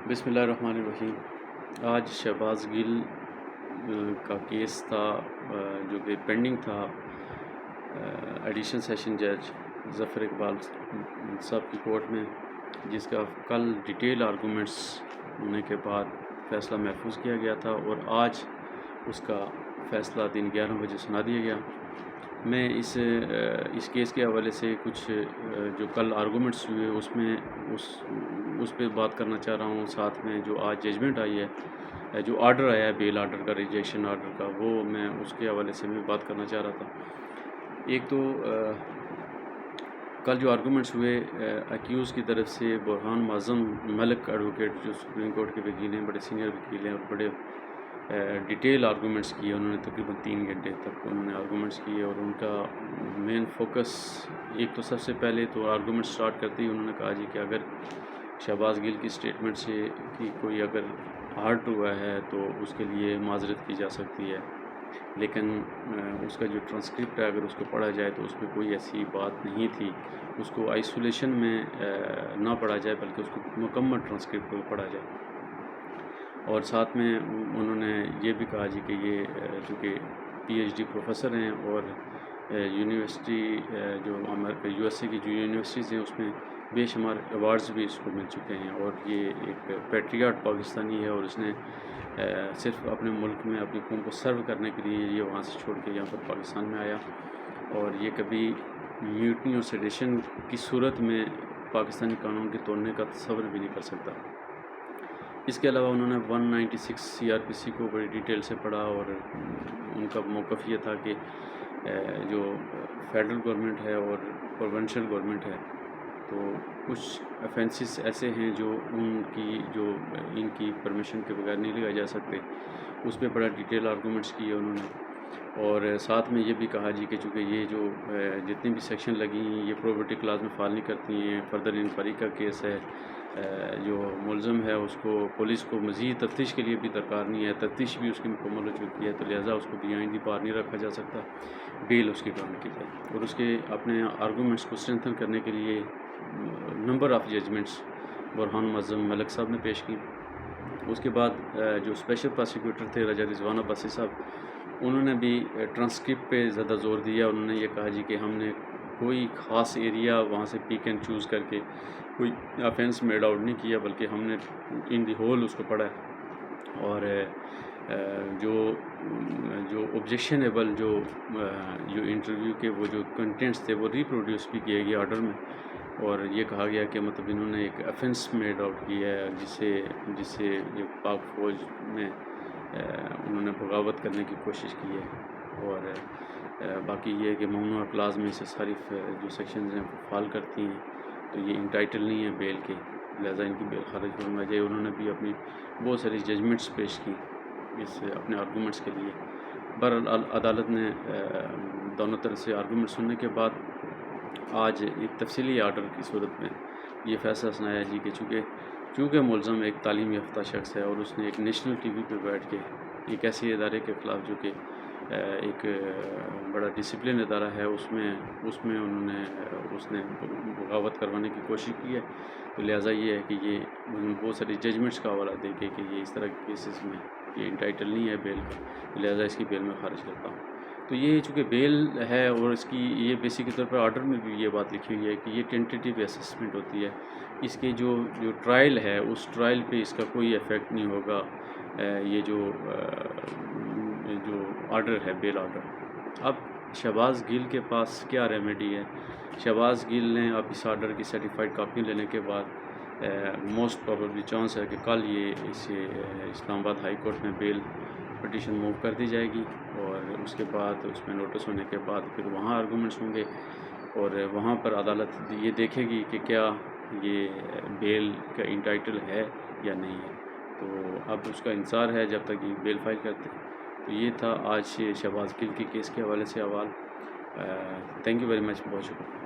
بسم اللہ الرحمن الرحیم۔ آج شہباز گل کا کیس تھا جو کہ پینڈنگ تھا ایڈیشنل سیشن جج ظفر اقبال صاحب کی کورٹ میں، جس کا کل ڈیٹیل آرگومنٹس ہونے کے بعد فیصلہ محفوظ کیا گیا تھا اور آج اس کا فیصلہ دن 11 بجے سنا دیا گیا۔ میں اس کیس کے حوالے سے کچھ جو کل آرگومنٹس ہوئے اس پہ بات کرنا چاہ رہا ہوں، ساتھ میں جو آج ججمنٹ آئی ہے، جو آرڈر آیا ہے بیل آرڈر کا، ریجیکشن آرڈر کا، وہ میں اس کے حوالے سے میں بات کرنا چاہ رہا تھا۔ ایک تو کل جو آرگومنٹس ہوئے اکیوز کی طرف سے برہان معظم ملک ایڈوکیٹ، جو سپریم کورٹ کے وکیل ہیں، بڑے سینئر وکیل ہیں اور بڑے ڈیٹیل آرگومنٹس کیے انہوں نے، تقریباً 3 گھنٹے تک انہوں نے آرگومنٹس کیے، اور ان کا مین فوکس ایک تو سب سے پہلے تو آرگومنٹ سٹارٹ کرتے ہی انہوں نے کہا کہ اگر شہباز گل کی اسٹیٹمنٹ سے کہ کوئی اگر ہارٹ ہوا ہے تو اس کے لیے معذرت کی جا سکتی ہے، لیکن اس کا جو ٹرانسکرپٹ ہے اگر اس کو پڑھا جائے تو اس میں کوئی ایسی بات نہیں تھی، اس کو آئسولیشن میں نہ پڑھا جائے بلکہ اس کو مکمل ٹرانسکرپٹ کو پڑھا جائے۔ اور ساتھ میں انہوں نے یہ بھی کہا کہ یہ چونکہ پی ایچ ڈی پروفیسر ہیں اور یونیورسٹی جو یو ایس اے کی جو یونیورسٹیز ہیں اس میں بے شمار ایوارڈز بھی اس کو مل چکے ہیں، اور یہ ایک پیٹریاٹ پاکستانی ہے، اور اس نے صرف اپنے ملک میں اپنی قوم کو سرو کرنے کے لیے یہ وہاں سے چھوڑ کے یہاں پر پاکستان میں آیا، اور یہ کبھی میوٹنی اور سیڈیشن کی صورت میں پاکستانی قانون کے توڑنے کا تصور بھی نہیں کر سکتا۔ اس کے علاوہ انہوں نے 196 سی آر پی سی کو بڑی ڈیٹیل سے پڑھا، اور ان کا موقف یہ تھا کہ جو فیڈرل گورنمنٹ ہے اور پروونشل گورنمنٹ ہے تو کچھ افینسز ایسے ہیں جو ان کی پرمیشن کے بغیر نہیں لگائے جا سکتے، اس پہ بڑا ڈیٹیل آرگومنٹس کیے انہوں نے، اور ساتھ میں یہ بھی کہا کہ چونکہ یہ جو جتنی بھی سیکشن لگی ہیں یہ پروبیٹی کلاس میں فال نہیں کرتی ہیں، فردر انکوائری کا کیس ہے، جو ملزم ہے اس کو پولیس کو مزید تفتیش کے لیے بھی درکار نہیں ہے، تفتیش بھی اس کی مکمل ہو چکی ہے، تو لہٰذا اس کو بیہائنڈ دی بار نہیں رکھا جا سکتا، بیل اس کی گرانٹ کی جائے۔ اور اس کے اپنے آرگومنٹس کو اسٹرینتھن کرنے کے لیے نمبر آف ججمنٹس برہان معظم ملک صاحب نے پیش کی۔ اس کے بعد جو اسپیشل پراسیکیوٹر تھے رجا رضوان عباسی صاحب، انہوں نے بھی ٹرانسکرپٹ پہ زیادہ زور دیا، انہوں نے یہ کہا کہ ہم نے کوئی خاص ایریا وہاں سے پک اینڈ چوز کر کے کوئی آفینس میڈ آؤٹ نہیں کیا، بلکہ ہم نے ان دی ہول اس کو پڑھا ہے، اور جو آبجیکشنیبل جو انٹرویو کے وہ جو کنٹینٹس تھے وہ ریپروڈیوس بھی کیے گئے آرڈر میں، اور یہ کہا گیا کہ مطلب انہوں نے ایک افینس میڈ آؤٹ کیا ہے جس سے پاک فوج میں انہوں نے بغاوت کرنے کی کوشش کی ہے، اور باقی یہ ہے کہ ممنوعہ کلاز میں سے ساری جو سیکشنز ہیں وہ فال کرتی ہیں، تو یہ انٹائٹل نہیں ہے بیل کے، لہٰذا ان کی بیل خارج فرما جائے۔ انہوں نے بھی اپنی بہت ساری ججمنٹس پیش کی اس اپنے آرگومنٹس کے لیے۔ بہرحال عدالت نے دونوں طرف سے آرگومنٹ سننے کے بعد آج ایک تفصیلی آرڈر کی صورت میں یہ فیصلہ سنایا کہ چونکہ ملزم ایک تعلیم یافتہ شخص ہے اور اس نے ایک نیشنل ٹی وی پہ بیٹھ کے ایک ایسے ادارے کے خلاف جو کہ ایک بڑا ڈسپلن ادارہ ہے اس میں اس نے بغاوت کروانے کی کوشش کی ہے، تو لہٰذا یہ ہے کہ یہ بہت ساری ججمنٹس کا حوالہ دے کے کہ یہ اس طرح کے کیسز میں یہ انٹائٹل نہیں ہے بیل کا، لہٰذا اس کی بیل میں خارج کرتا ہوں۔ تو یہ چونکہ بیل ہے اور اس کی یہ بیسک طور پر آرڈر میں بھی یہ بات لکھی ہوئی ہے کہ یہ ٹینٹیٹیو اسسمنٹ ہوتی ہے، اس کے جو ٹرائل ہے اس ٹرائل پہ اس کا کوئی ایفیکٹ نہیں ہوگا، یہ جو آرڈر ہے بیل آرڈر۔ اب شہباز گل کے پاس کیا ریمیڈی ہے؟ شہباز گل نے اب اس آرڈر کی سرٹیفائڈ کاپی لینے کے بعد موسٹ پروبیبلی چانس ہے کہ کل یہ اسے اسلام آباد ہائی کورٹ میں بیل پٹیشن موو کر دی جائے گی، اور اس کے بعد اس میں نوٹس ہونے کے بعد پھر وہاں آرگومنٹس ہوں گے، اور وہاں پر عدالت یہ دیکھے گی کہ کیا یہ بیل کا انٹائٹل ہے یا نہیں ہے، تو اب اس کا انتظار ہے جب تک یہ بیل فائل کرتے ہیں۔ تو یہ تھا آج شہباز گل کے کیس کے حوالے سے احوال۔ تھینک یو ویری مچ، بہت شکریہ۔